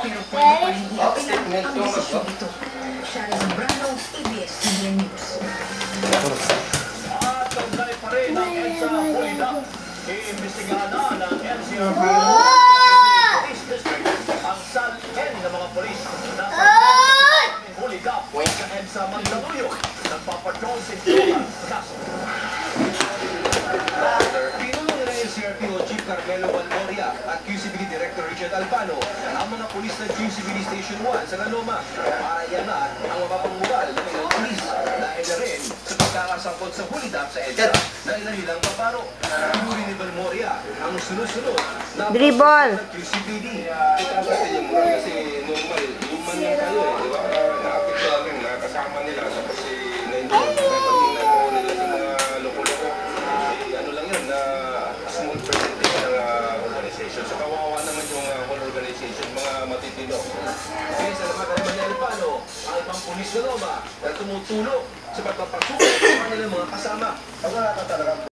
Pero pwede pa rin iapila ang desisyon ito. Shari Zambrano, ABS-CBN News. At kaugnay pa rin ang EDSA Pulida. Iimbestigahan na ng NCR Police District ang salin ng mga polis na Pulida sa EDSA Mandaluyong. Nagpapatrol sa kaso. Pinulong na NCRPO Chief Carmelo Valmoria at QCPD Director Richard Albano ang mga pulis ng QCPD Station 1 sa Naloma para iangat ang mapapangmural ng ilang pulis dahil na rin sa pagkakasangkot sa hulidap sa EDSA na ilahilang paparo. Pinuli ni Valmoria ang sunod-sunod na dribble ng QCPD. Kasi normal, human lang kayo eh, di ba? Nakapit rin, nakasama nila tapos naintindihan mo nila sa mga loko-loko. Ano lang yun, small percentage ng organization. So kawawa naman yung whole organization, mga matitino. Kasi sa lahat naman ni Albano, ang ibang pulis na Loma na tumutulong sa pagpapasuko sa kanilang mga kasama.